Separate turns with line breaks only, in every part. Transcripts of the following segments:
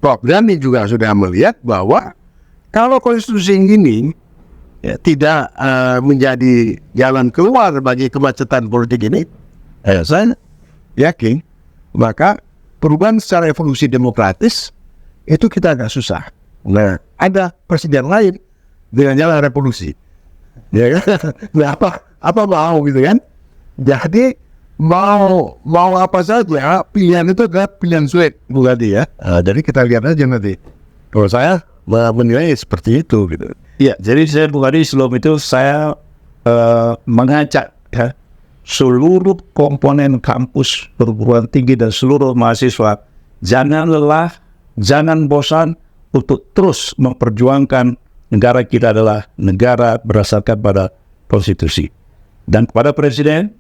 Prof. Dhani juga sudah melihat bahwa kalau konstitusi ini tidak menjadi jalan keluar bagi kemacetan politik ini, saya yakin maka perubahan secara evolusi demokratis itu kita agak susah. Nah, ada presiden lain dengan jalan revolusi, ya kan? Nah, apa mau gitu kan? Jadi mau apa saja pilihan itu adalah pilihan sulit bukan ya. Jadi kita lihat aja nanti. Kalau saya menilai seperti itu gitu.
Ya, jadi saya tadi sebelum itu saya mengajak ya, seluruh komponen kampus perguruan tinggi dan seluruh mahasiswa jangan lelah, jangan bosan untuk terus memperjuangkan negara kita adalah negara berdasarkan pada konstitusi. Dan kepada presiden,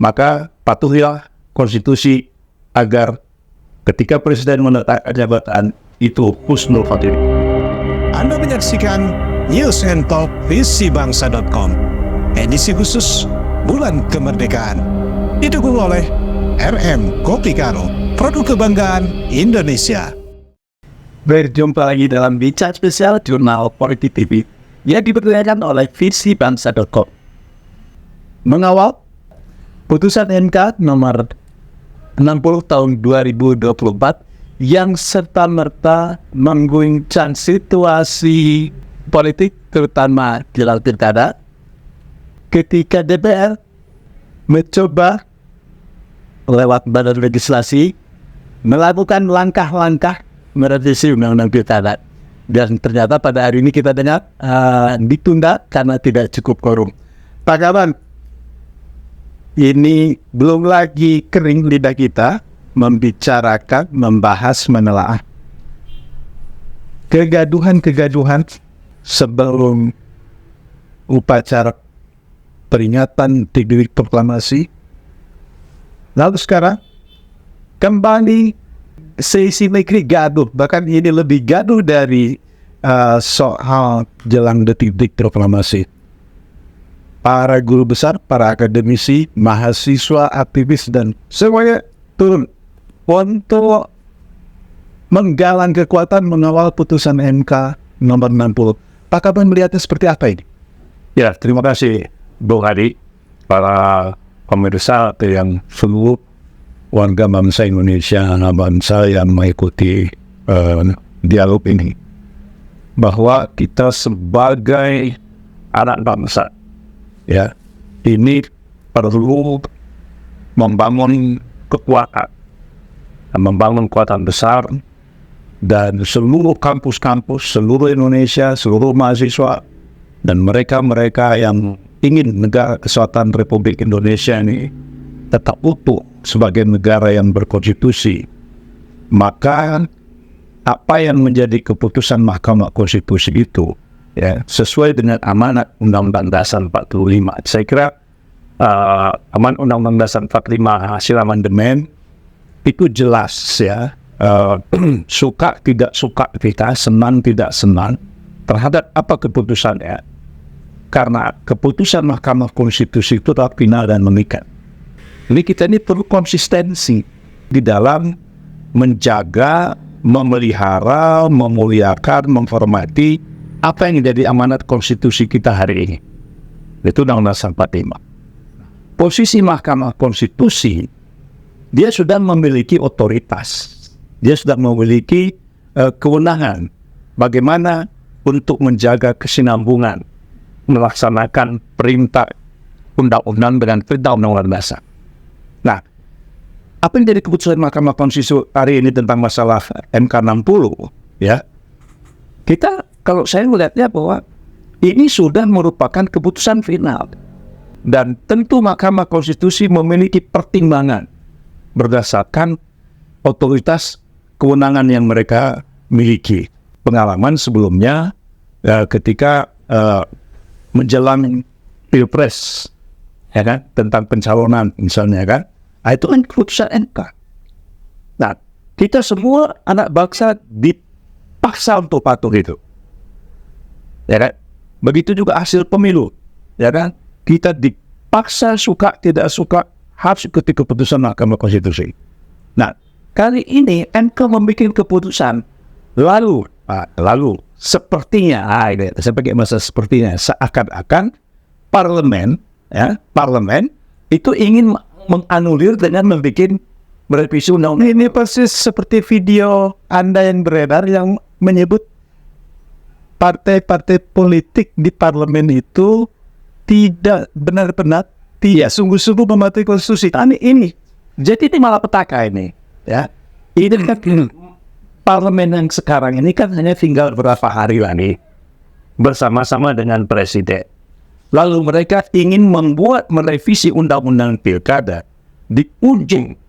maka patuhilah konstitusi agar ketika presiden meletakkan jabatan itu husnul khotimah.
Anda menyaksikan News and Talk visibangsa.com, edisi khusus Bulan Kemerdekaan, didukung oleh RM Kopi Karo, produk kebanggaan Indonesia.
Berjumpa lagi dalam bicara spesial Jurnal Politik TV yang diberdayakan oleh visibangsa.com. Mengawal putusan MK nomor 60 tahun 2024 yang serta-merta mengguncang situasi politik terutama jelang pilkada ketika DPR mencoba lewat badan legislasi melakukan langkah-langkah merevisi undang-undang pilkada, dan ternyata pada hari ini kita dengar ditunda karena tidak cukup quorum. Pak Kaban, ini belum lagi kering lidah kita membicarakan, membahas, menelaah kegaduhan sebelum upacara peringatan Detik Proklamasi. Lalu sekarang kembali seisi negeri gaduh, bahkan ini lebih gaduh dari soal jelang Detik Proklamasi. Para guru besar, para akademisi, mahasiswa, aktivis, dan semuanya turun untuk menggalang kekuatan mengawal putusan MK nomor 60. Pak Kaban melihatnya seperti apa ini?
Ya, terima kasih Bung Hadi, para pemirsa atau yang seluruh warga bangsa Indonesia, bangsa yang mengikuti dialog ini, bahwa kita sebagai anak bangsa, ya, ini perlu membangun kekuatan, membangun kekuatan besar, dan seluruh kampus-kampus, seluruh Indonesia, seluruh mahasiswa, dan mereka-mereka yang ingin negara kesatuan Republik Indonesia ini tetap utuh sebagai negara yang berkonstitusi. Maka apa yang menjadi keputusan Mahkamah Konstitusi itu, ya, sesuai dengan amanat Undang-Undang Dasar 45. Saya kira amanat Undang-Undang Dasar 45 hasil amandemen itu jelas, ya, suka tidak suka kita, senang tidak senang terhadap apa keputusannya, karena keputusan Mahkamah Konstitusi itu tetap final dan mengikat. Ini kita ini perlu konsistensi di dalam menjaga, memelihara, memuliakan, menghormati apa yang menjadi amanat konstitusi kita hari ini. Itu Undang-Undang 45. Posisi Mahkamah Konstitusi, dia sudah memiliki otoritas, dia sudah memiliki kewenangan bagaimana untuk menjaga kesinambungan, melaksanakan perintah undang-undang dengan perintah undang-undang dasar. Nah, apa yang jadi keputusan Mahkamah Konstitusi hari ini tentang masalah MK 60, ya, kita, kalau saya melihatnya bahwa ini sudah merupakan keputusan final, dan tentu Mahkamah Konstitusi memiliki pertimbangan berdasarkan otoritas kewenangan yang mereka miliki. Pengalaman sebelumnya ketika menjelang Pilpres, ya kan, tentang pencalonan misalnya, kan, itu kan keputusan MK. Nah, kita semua anak bangsa dipaksa untuk patuh itu, ya kan. Begitu juga hasil pemilu, ya kan, kita dipaksa suka tidak suka harus ikuti keputusan Mahkamah Konstitusi. Nah, kali ini MK membuat keputusan Lalu sepertinya, saya pakai bahasa sepertinya, seakan-akan parlemen itu ingin menganulir dengan membuat merevisi undang-undang.
Ini persis seperti video Anda yang beredar yang menyebut partai-partai politik di parlemen itu tidak benar-benar tidak sungguh-sungguh mematuhi konstitusi. Ini
Jadi ini malapetaka ini, ya. Ini kan parlemen yang sekarang ini kan hanya tinggal beberapa hari lagi bersama-sama dengan presiden. Lalu mereka ingin merevisi undang-undang pilkada di ujung.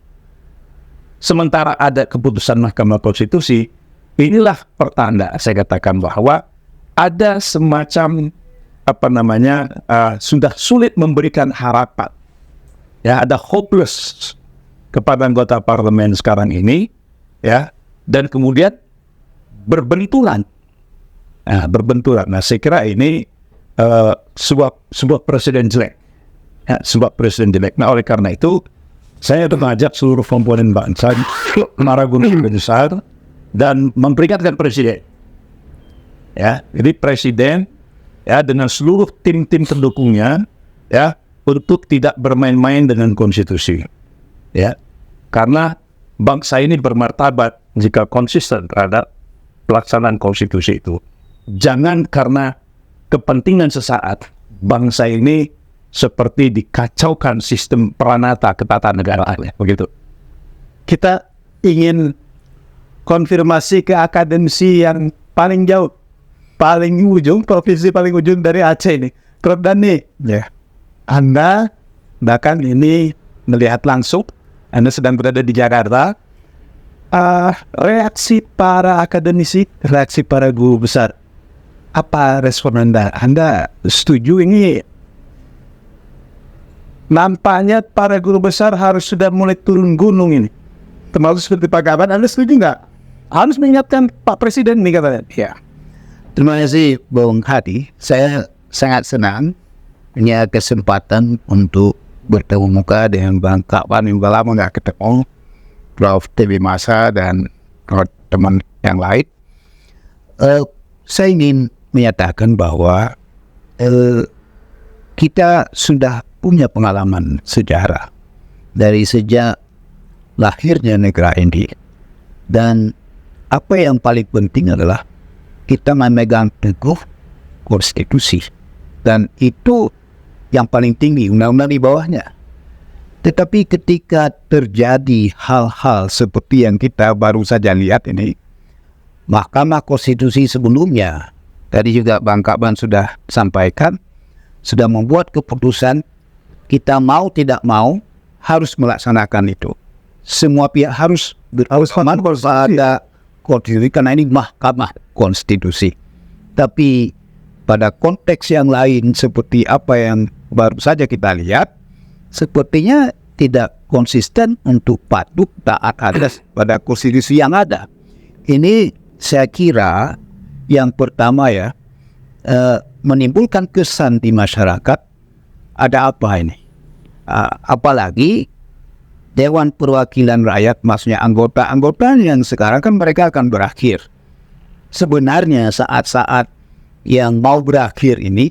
Sementara ada keputusan Mahkamah Konstitusi, inilah pertanda saya katakan bahwa ada semacam sudah sulit memberikan harapan. Ya, ada hopeless kepada anggota parlemen sekarang ini, ya, dan kemudian berbenturan. Nah, saya kira ini sebuah presiden jelek. Ya, sebuah presiden jelek. Nah, oleh karena itu, saya mengajak seluruh komponen bangsa meragukan besar dan memperingatkan presiden. Ya, jadi presiden ya dengan seluruh tim-tim pendukungnya ya untuk tidak bermain-main dengan konstitusi. Ya, karena bangsa ini bermartabat jika konsisten terhadap pelaksanaan konstitusi itu. Jangan karena kepentingan sesaat bangsa ini seperti dikacaukan sistem peranata ketatanegaraan, begitu.
kita ingin konfirmasi ke akademisi yang paling jauh, paling ujung, provinsi paling ujung dari Aceh ini. Prof Dani, ya, Anda bahkan ini melihat langsung, Anda sedang berada di Jakarta. Reaksi para akademisi, reaksi para guru besar, apa respon Anda? Anda setuju ini? Nampaknya para guru besar harus sudah mulai turun gunung ini. Termasuk seperti Pak Kaban, Anda setuju nggak? Harus mengingatkan Pak Presiden nih katanya. Ya.
Terima kasih Bung Hadi. Saya sangat senang punya kesempatan untuk bertemu muka dengan Bang Kaban yang udah lama nggak ketemu, Prof. TV Masa dan teman yang lain. Saya ingin menyatakan bahwa kita sudah punya pengalaman sejarah dari sejak lahirnya negara ini, dan apa yang paling penting adalah kita memegang teguh konstitusi, dan itu yang paling tinggi, undang-undang di bawahnya. Tetapi ketika terjadi hal-hal seperti yang kita baru saja lihat ini, Mahkamah Konstitusi sebelumnya, tadi juga Bang Kaban sudah sampaikan, sudah membuat keputusan, kita mau tidak mau harus melaksanakan itu. Semua pihak harus berhormat pada konstitusi karena ini Mahkamah Konstitusi. Tapi pada konteks yang lain seperti apa yang baru saja kita lihat, sepertinya tidak konsisten untuk patuh taat atas pada konstitusi yang ada. Ini saya kira yang pertama ya, menimbulkan kesan di masyarakat, ada apa ini? Apalagi Dewan Perwakilan Rakyat, maksudnya anggota-anggota yang sekarang kan mereka akan berakhir. Sebenarnya saat-saat yang mau berakhir ini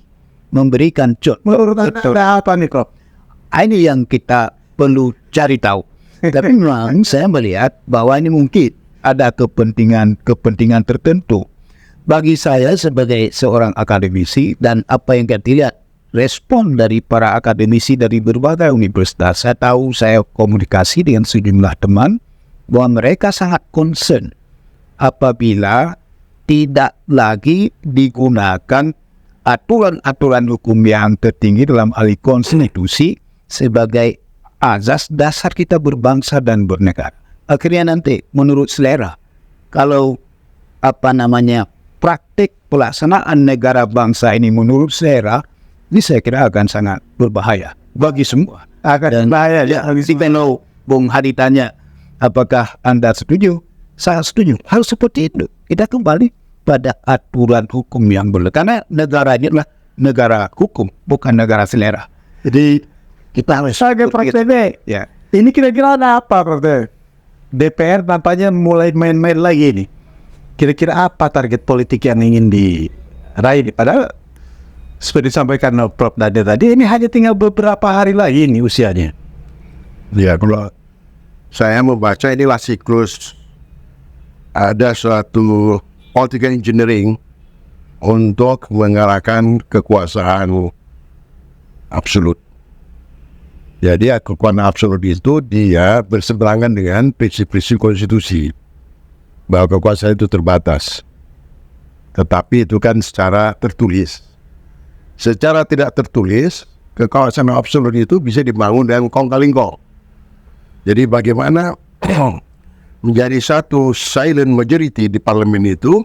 memberikan
Ada apa nih, Prof?
ini yang kita perlu cari tahu. Tapi memang saya melihat bahwa ini mungkin ada kepentingan tertentu. Bagi saya sebagai seorang akademisi dan apa yang kita lihat respon dari para akademisi dari berbagai universitas, saya tahu, saya komunikasi dengan sejumlah teman bahwa mereka sangat concern apabila tidak lagi digunakan aturan-aturan hukum yang tertinggi dalam hal konstitusi sebagai azas dasar kita berbangsa dan bernegara. Akhirnya nanti menurut selera, kalau praktik pelaksanaan negara bangsa ini menurut selera, ini saya kira akan sangat berbahaya bagi semua.
Akan bahaya ya.
Kalau Bung Hadi tanya, apakah Anda setuju? Saya setuju. Harus seperti itu. Kita kembali pada aturan hukum yang berlaku. Karena negara ini adalah negara hukum, bukan negara selera. Jadi kita harus
Sebagai Presiden,
ya.
ini kira-kira ada apa, Prof? DPR tampaknya mulai main-main lagi nih. kira-kira apa target politik yang ingin diraih? Padahal seperti disampaikan Prof. Dade tadi, ini hanya tinggal beberapa hari lagi ini usianya.
Ya, kalau saya membaca inilah siklus ada suatu political engineering untuk mengarahkan kekuasaan absolut. Jadi kekuasaan absolut itu dia berseberangan dengan prinsip-prinsip konstitusi bahwa kekuasaan itu terbatas. Tetapi itu kan secara tertulis. Secara tidak tertulis, kekuasaan absolut itu bisa dibangun dengan kong-kali-kong. Jadi bagaimana menjadi satu silent majority di parlemen itu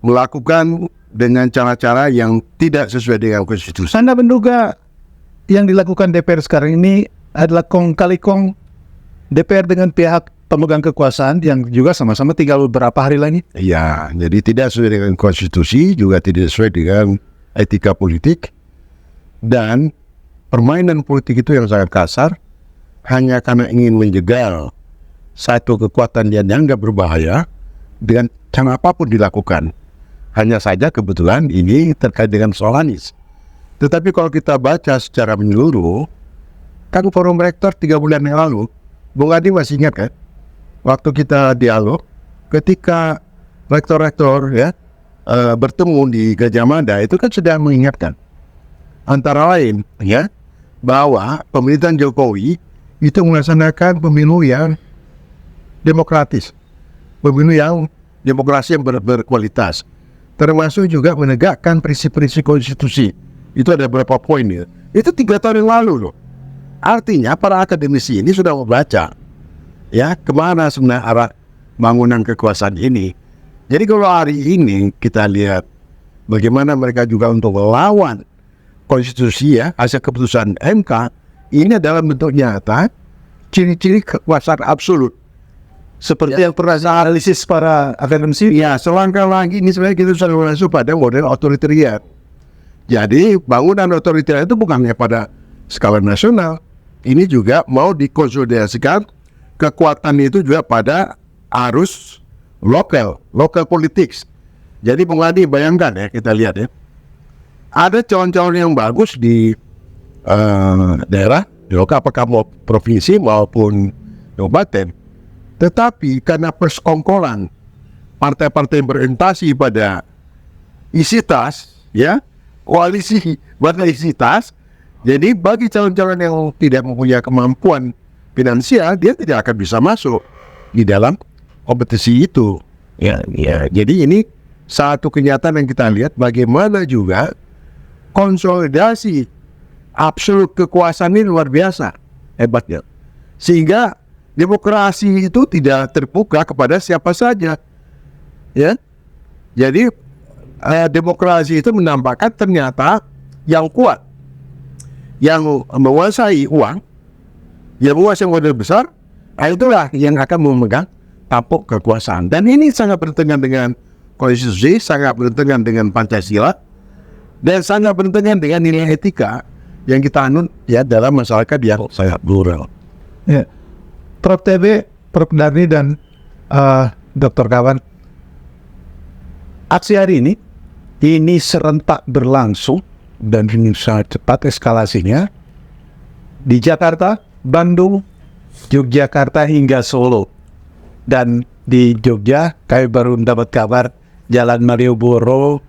melakukan dengan cara-cara yang tidak sesuai dengan konstitusi.
Anda menduga yang dilakukan DPR sekarang ini adalah kong kali kong DPR dengan pihak pemegang kekuasaan yang juga sama-sama tinggal beberapa hari lagi?
Ya, jadi tidak sesuai dengan konstitusi, juga tidak sesuai dengan etika politik, dan permainan politik itu yang sangat kasar, hanya karena ingin menjegal satu kekuatan yang dianggap berbahaya dengan cara apapun dilakukan. Hanya saja kebetulan ini terkait dengan soal Anies. Tetapi kalau kita baca secara menyeluruh, kan forum rektor 3 bulan yang lalu, Bung Adi masih ingat kan? Waktu kita dialog, ketika rektor-rektor ya bertemu di Gajah Mada, itu kan sedang mengingatkan antara lain ya bahwa pemerintahan Jokowi itu melaksanakan pemilu yang demokratis, pemilu yang demokrasi yang berkualitas, termasuk juga menegakkan prinsip-prinsip konstitusi. Itu ada beberapa poin ya. Itu 3 tahun yang lalu loh. Artinya para akademisi ini sudah membaca ya kemana sebenarnya arah bangunan kekuasaan ini. Jadi kalau hari ini kita lihat bagaimana mereka juga untuk melawan konstitusi ya, hasil keputusan MK, ini adalah bentuk nyata ciri-ciri kekuasaan absolut.
Seperti yang pernah saya analisis para akademisi.
Ya, selangkah lagi ini sebenarnya kita sudah masuk pada model otoritarian. Jadi bangunan otoritarian itu bukan hanya pada skala nasional, ini juga mau dikonsolidasikan kekuatan itu juga pada arus local politics. Jadi Bung Adi bayangkan ya, kita lihat ya, ada calon-calon yang bagus di daerah, di lokal, apakah mau provinsi maupun kabupaten, tetapi karena persekongkolan partai-partai yang berorientasi pada isi tas, ya, koalisi pada isi tas, jadi bagi calon-calon yang tidak mempunyai kemampuan finansial, dia tidak akan bisa masuk di dalam kompetisi itu. Ya, jadi ini satu kenyataan yang kita lihat bagaimana juga konsolidasi absolut kekuasaan ini luar biasa hebatnya, sehingga demokrasi itu tidak terbuka kepada siapa saja, ya. Jadi demokrasi itu menampakkan ternyata yang kuat, yang menguasai uang, yang menguasai modal besar, itulah yang akan memegang tampuk kekuasaan. Dan ini sangat bertentangan dengan konstitusi, sangat bertentangan dengan Pancasila, dan sangat bertentangan dengan nilai etika yang kita anut ya dalam masyarakat yang sangat plural.
Ya. Prof. TB, Prof. Darni, dan Dr. Kawan, aksi hari ini serentak berlangsung dan ini sangat cepat eskalasinya di Jakarta, Bandung, Yogyakarta hingga Solo. Dan di Jogja kami baru mendapat kabar Jalan Malioboro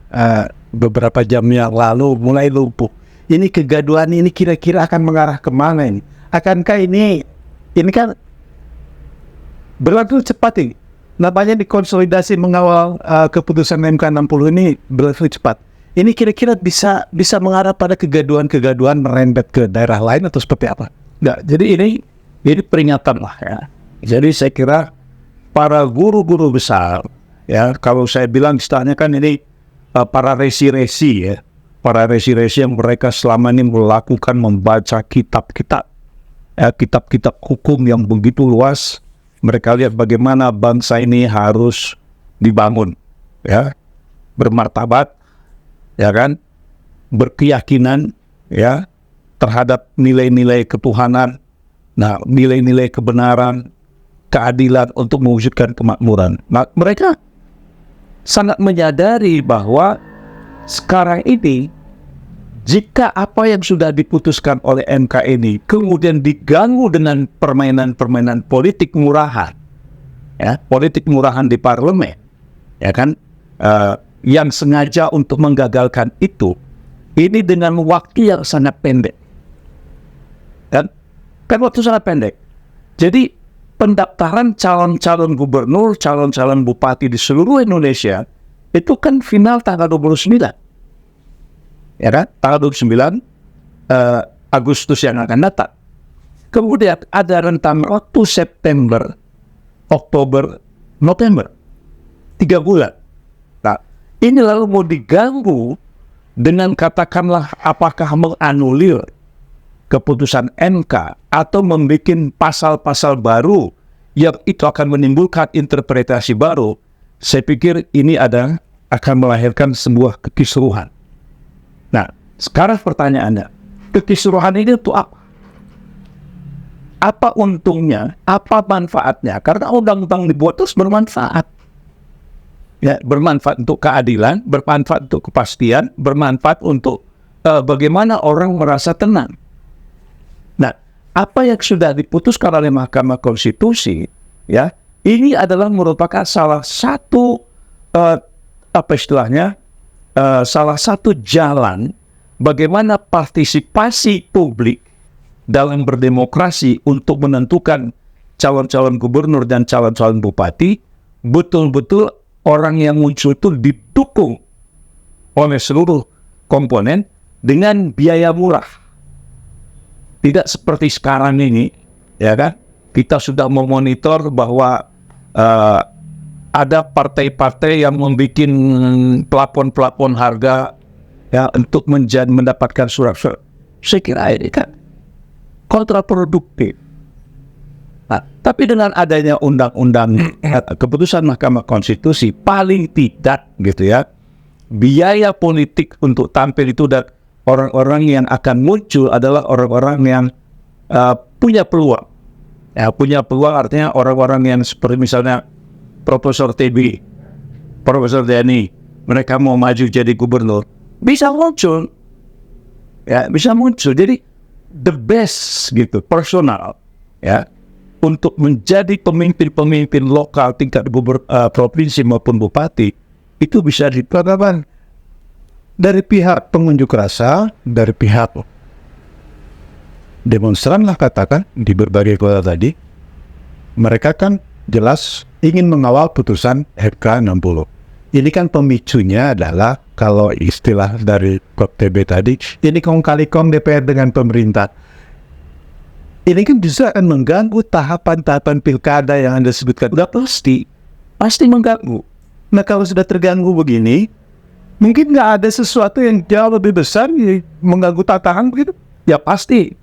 beberapa jam yang lalu mulai lumpuh. Ini kegaduhan ini kira-kira akan mengarah kemana ini? Akankah ini kan berlangsung cepat ini? Namanya dikonsolidasi mengawal keputusan MK 60 ini berlangsung cepat. Ini kira-kira bisa mengarah pada kegaduhan-kegaduhan merembet ke daerah lain atau seperti apa? Nah, jadi ini peringatan lah ya. Jadi saya kira para guru-guru besar ya, kalau saya bilang istilahnya kan ini para resi-resi ya, para resi-resi yang mereka selama ini melakukan membaca kitab-kitab hukum yang begitu luas. Mereka lihat bagaimana bangsa ini harus dibangun ya, bermartabat ya kan, berkeyakinan ya terhadap nilai-nilai ketuhanan, nah nilai-nilai kebenaran, keadilan untuk mewujudkan kemakmuran. Nah, mereka
sangat menyadari bahwa sekarang ini jika apa yang sudah diputuskan oleh MK ini kemudian diganggu dengan permainan-permainan politik murahan, ya, politik murahan di parlemen, ya kan, yang sengaja untuk menggagalkan itu, ini dengan waktu yang sangat pendek, kan waktu sangat pendek. Jadi pendaftaran calon-calon gubernur, calon-calon bupati di seluruh Indonesia itu kan final tanggal 29. Ya kan? Tanggal 29 Agustus yang akan datang. Kemudian ada rentang waktu September, Oktober, November. 3 bulan. Nah, ini lalu mau diganggu dengan katakanlah apakah menganulir keputusan MK atau membuat pasal-pasal baru yang itu akan menimbulkan interpretasi baru. Saya pikir ini akan melahirkan sebuah kekisruhan. Nah, sekarang pertanyaannya, kekisruhan ini untuk apa? Apa untungnya? Apa manfaatnya? Karena undang-undang dibuat terus bermanfaat. Ya, bermanfaat untuk keadilan, bermanfaat untuk kepastian, bermanfaat untuk bagaimana orang merasa tenang. Nah, apa yang sudah diputuskan oleh Mahkamah Konstitusi, ya, ini adalah merupakan salah satu salah satu jalan bagaimana partisipasi publik dalam berdemokrasi untuk menentukan calon-calon gubernur dan calon-calon bupati, betul-betul orang yang muncul itu didukung oleh seluruh komponen dengan biaya murah. Tidak seperti sekarang ini, ya kan? Kita sudah memonitor bahwa ada partai-partai yang membuat plafon-plafon harga, ya, untuk mendapatkan surat-surat. Saya kira ini kan kontraproduktif. Nah, tapi dengan adanya undang-undang keputusan Mahkamah Konstitusi, paling tidak gitu ya, biaya politik untuk tampil itu dan orang-orang yang akan muncul adalah orang-orang yang punya peluang. Ya, punya peluang artinya orang-orang yang seperti misalnya Profesor TB, Profesor Denny, mereka mau maju jadi gubernur, bisa muncul, ya, bisa muncul. Jadi the best gitu, personal, ya, untuk menjadi pemimpin-pemimpin lokal tingkat provinsi maupun bupati itu bisa diperdapat
Dari pihak pengunjuk rasa, dari pihak demonstran lah katakan di berbagai kota tadi, mereka kan jelas ingin mengawal putusan MK 60. Ini kan pemicunya adalah kalau istilah dari Prof. TB tadi, ini kong kali kong DPR dengan pemerintah. Ini kan bisa akan mengganggu tahapan-tahapan pilkada yang Anda sebutkan. Udah pasti mengganggu. Nah, kalau sudah terganggu begini, mungkin nggak ada sesuatu yang jauh lebih besar yang mengganggu tantangan begitu?
ya pasti.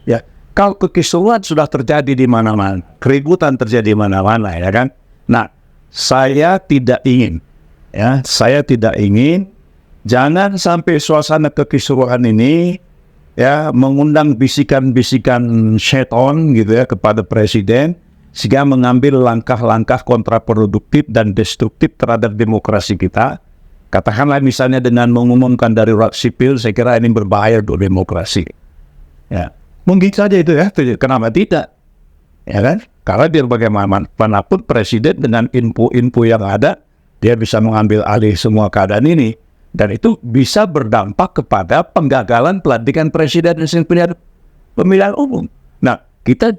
Ya, kalau kekisruhan sudah terjadi di mana-mana, keributan terjadi di mana-mana, ya kan? Nah, saya tidak ingin, jangan sampai suasana kekisruhan ini, ya, mengundang bisikan-bisikan syaitan gitu ya kepada presiden, sehingga mengambil langkah-langkah kontraproduktif dan destruktif terhadap demokrasi kita. Katakanlah misalnya dengan mengumumkan darurat sipil, saya kira ini berbahaya untuk demokrasi. Ya, mungkin saja itu ya. Kenapa tidak? Ya kan? Karena biar bagaimanapun presiden dengan info-info yang ada, dia bisa mengambil alih semua keadaan ini. Dan itu bisa berdampak kepada penggagalan pelantikan presiden dan pemilihan umum. Nah, kita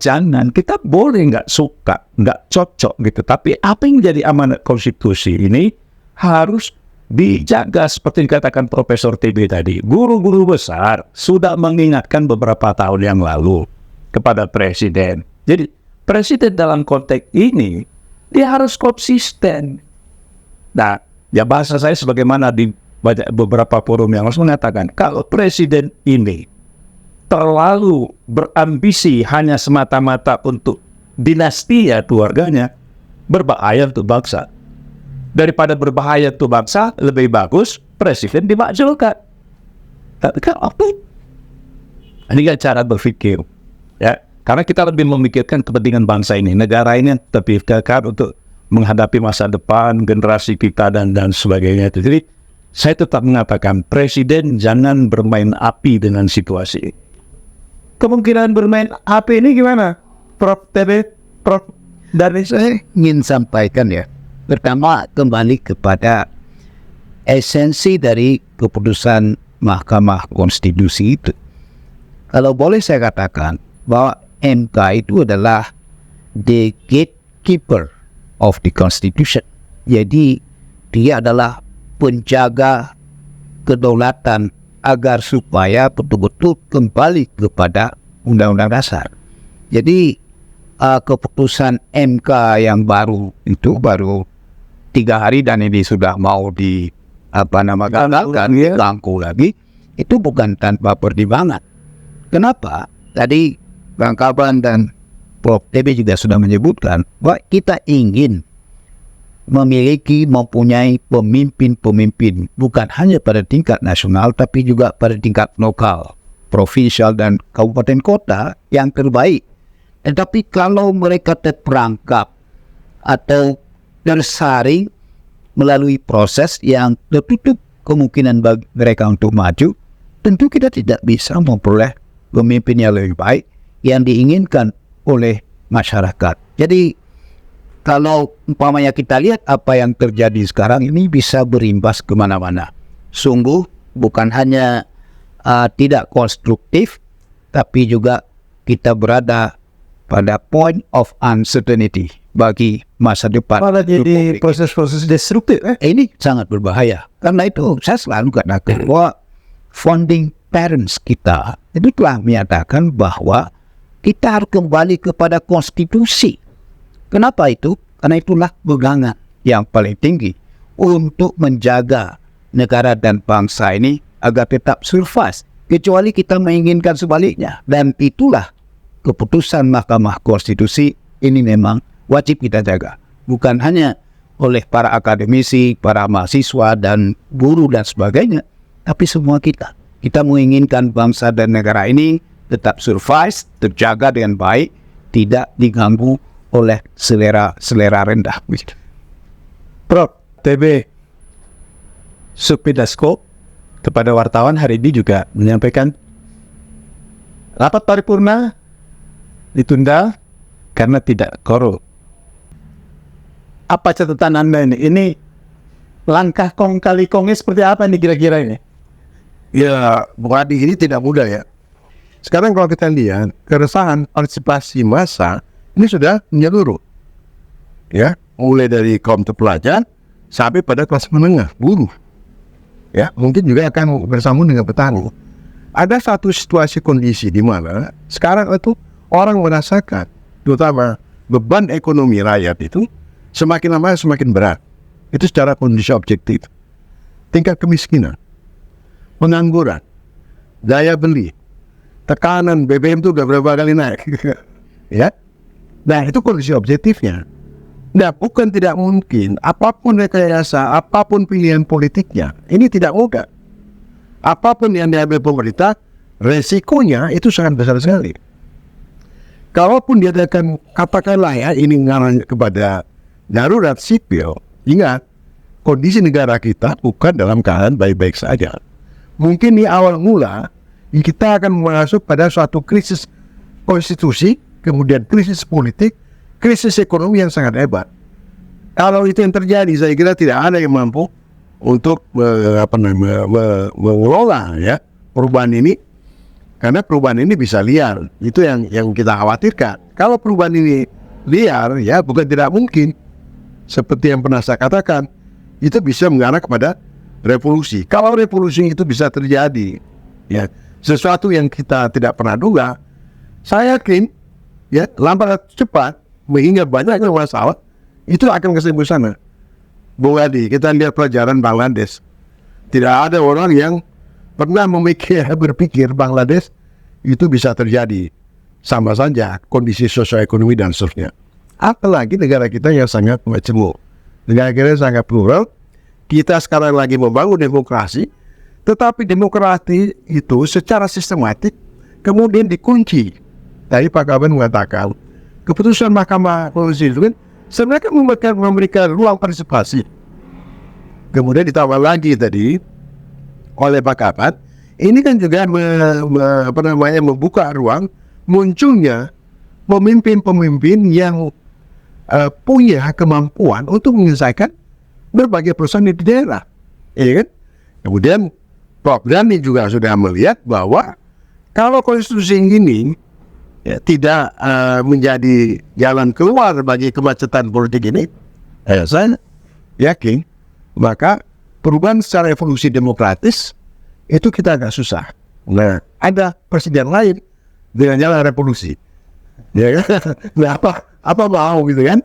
boleh nggak suka, nggak cocok gitu. Tapi apa yang menjadi amanat konstitusi ini harus dijaga seperti dikatakan Profesor TB tadi. Guru-guru besar sudah mengingatkan beberapa tahun yang lalu kepada presiden. Jadi presiden dalam konteks ini dia harus konsisten. Nah, ya bahasa saya sebagaimana di beberapa forum yang harus mengatakan kalau presiden ini terlalu berambisi hanya semata-mata untuk dinasti ya keluarganya, berbahaya untuk bangsa. Daripada berbahaya untuk bangsa, lebih bagus presiden dimakzulkan. Tapi kan apa? Ini kan cara berpikir, ya. Karena kita lebih memikirkan kepentingan bangsa ini, negara ini lebih kekal untuk menghadapi masa depan generasi kita dan sebagainya itu. Jadi saya tetap mengatakan presiden jangan bermain api dengan situasi.
Kemungkinan bermain api ini gimana, Prof. TB, Prof. Darnis?
Saya ingin sampaikan ya, pertama kembali kepada esensi dari keputusan Mahkamah Konstitusi itu. Kalau boleh saya katakan bahwa MK itu adalah the gatekeeper of the Constitution. Jadi dia adalah penjaga kedaulatan agar supaya betul-betul kembali kepada Undang-Undang Dasar. Jadi keputusan MK yang baru itu baru 3 hari dan ini sudah mau diganggu lagi, itu bukan tanpa pertimbangan. Kenapa? Tadi Bang Kaban dan Prof. TB juga sudah menyebutkan bahwa kita ingin mempunyai pemimpin-pemimpin bukan hanya pada tingkat nasional tapi juga pada tingkat lokal, provinsial dan kabupaten kota yang terbaik. Tetapi kalau mereka terperangkap atau tersaring melalui proses yang tertutup kemungkinan bagi mereka untuk maju, tentu kita tidak bisa memperoleh pemimpin yang lebih baik yang diinginkan oleh masyarakat. Jadi kalau umpamanya kita lihat apa yang terjadi sekarang ini bisa berimbas kemana-mana. Sungguh bukan hanya tidak konstruktif, tapi juga kita berada pada point of uncertainty bagi masa depan.
Malah jadi proses-proses destruktif.
Ini sangat berbahaya. Karena itu saya selalu katakan bahwa founding parents kita itu telah menyatakan bahwa kita harus kembali kepada konstitusi. Kenapa itu? Karena itulah pegangan yang paling tinggi untuk menjaga negara dan bangsa ini agar tetap survive. Kecuali kita menginginkan sebaliknya. Dan itulah keputusan Mahkamah Konstitusi ini memang wajib kita jaga. Bukan hanya oleh para akademisi, para mahasiswa dan guru dan sebagainya, tapi semua kita. Kita menginginkan bangsa dan negara ini tetap survive, terjaga dengan baik, tidak diganggu oleh selera rendah.
Prof. TB Supidasko kepada wartawan hari ini juga menyampaikan rapat paripurna ditunda karena tidak korup. Apa catatan Anda ini? Ini langkah kong kali kongnya seperti apa nih kira-kira ini?
Ya, Bung Adi, ini tidak mudah ya. Sekarang kalau kita lihat keresahan partisipasi massa ini sudah menyeluruh, ya, mulai dari kaum terpelajar sampai pada kelas menengah, buruh, ya, mungkin juga akan bersambung dengan petani. Ada satu situasi kondisi di mana sekarang itu orang merasakan, terutama beban ekonomi rakyat itu semakin lama semakin berat. Itu secara kondisi objektif. Tingkat kemiskinan, pengangguran, daya beli, tekanan BBM itu udah berapa kali naik, ya. Nah itu kondisi objektifnya. Nah bukan tidak mungkin apapun rekayasa, apapun pilihan politiknya, ini tidak mudah. Apapun yang diambil pemerintah, resikonya itu sangat besar sekali. Kalaupun dia akan katakanlah ya ini mengarah kepada darurat sipil, ingat kondisi negara kita bukan dalam keadaan baik-baik saja. Mungkin di awal mula kita akan masuk pada suatu krisis konstitusi, kemudian krisis politik, krisis ekonomi yang sangat hebat. Kalau itu yang terjadi, saya kira tidak ada yang mampu untuk mengelola ya perubahan ini, karena perubahan ini bisa liar. Itu yang kita khawatirkan. Kalau perubahan ini liar, ya bukan tidak mungkin. Seperti yang pernah saya katakan, itu bisa mengarah kepada revolusi. Kalau revolusi itu bisa terjadi, ya sesuatu yang kita tidak pernah duga, saya yakin ya lambat atau cepat mengingat banyaknya masalah itu akan kesembuh sana. Bung Adi, kita lihat pelajaran Bangladesh. Tidak ada orang yang pernah berpikir Bangladesh itu bisa terjadi. Sama saja kondisi sosioekonomi dan seterusnya. Apalagi negara kita yang sangat majemuk, negara kita yang sangat plural. Kita sekarang lagi membangun demokrasi, tetapi demokrasi itu secara sistematik kemudian dikunci. Tadi Pak Kaban mengatakan keputusan Mahkamah Konstitusi itu kan sebenarnya kan memberikan ruang partisipasi. Kemudian ditambah lagi tadi oleh Pak Kapat, ini kan juga membuka ruang munculnya pemimpin-pemimpin yang punya kemampuan untuk menyelesaikan berbagai persoalan di daerah, ya kan? Kemudian Prof. Dhani juga sudah melihat bahwa kalau konstitusi ini tidak menjadi jalan keluar bagi kemacetan politik ini, saya yakin maka perubahan secara evolusi demokratis itu kita agak susah. Nah, ada presiden lain dengan jalan revolusi, ya kan? Nah, apa mau gitu kan?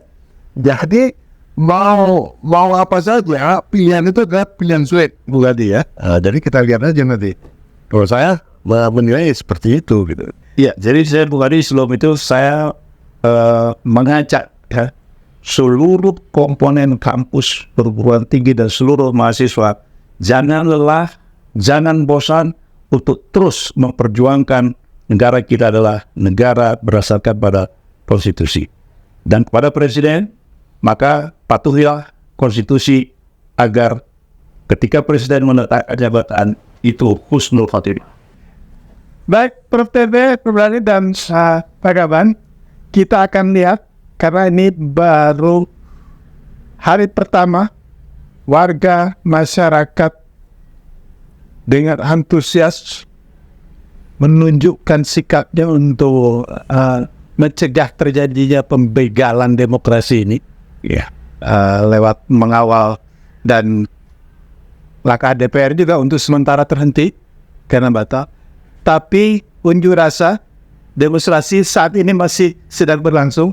Jadi mau apa saja pilihan itu adalah pilihan sulit berarti ya. Jadi kita lihat aja nanti. Kalau saya menilai seperti itu gitu.
Ya, jadi saya bukan sebelum itu saya mengajak ya, seluruh komponen kampus perguruan tinggi dan seluruh mahasiswa jangan lelah, jangan bosan untuk terus memperjuangkan negara kita adalah negara berdasarkan pada konstitusi. Dan kepada presiden, maka patuhilah konstitusi agar ketika presiden meletakkan jabatan itu husnul khotimah.
Baik, Prof. TB, Prof. Dhani dan Pak Kaban, kita akan lihat karena ini baru hari pertama warga masyarakat dengan antusias menunjukkan sikapnya untuk mencegah terjadinya pembegalan demokrasi ini, ya, lewat mengawal, dan langkah DPR juga untuk sementara terhenti karena batal. Tapi unjuk rasa demonstrasi saat ini masih sedang berlangsung.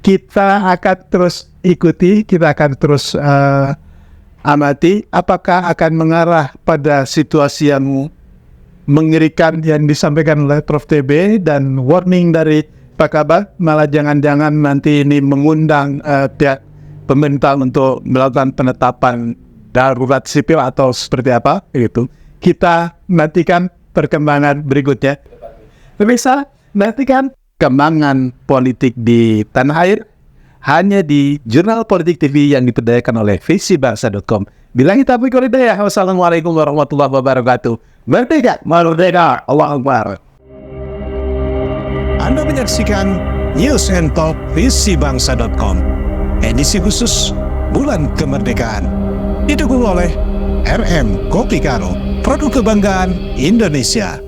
Kita akan terus ikuti, kita akan terus amati apakah akan mengarah pada situasi yang mengerikan yang disampaikan oleh Prof. TB dan warning dari Pak Kabat, malah jangan-jangan nanti ini mengundang pihak pemerintah untuk melakukan penetapan darurat sipil atau seperti apa gitu. Kita nantikan perkembangan berikutnya. Pemirsa, nantikan perkembangan politik di tanah air hanya di Jurnal Politik TV yang diperdayakan oleh visibangsa.com. Bilang kita berikut ya. Wassalamualaikum warahmatullahi wabarakatuh. Merdeka, merdeka, Allahu Akbar.
Anda menyaksikan News and Talk visibangsa.com, edisi khusus Bulan Kemerdekaan, didukung oleh RM Kopi Karo, produk kebanggaan Indonesia.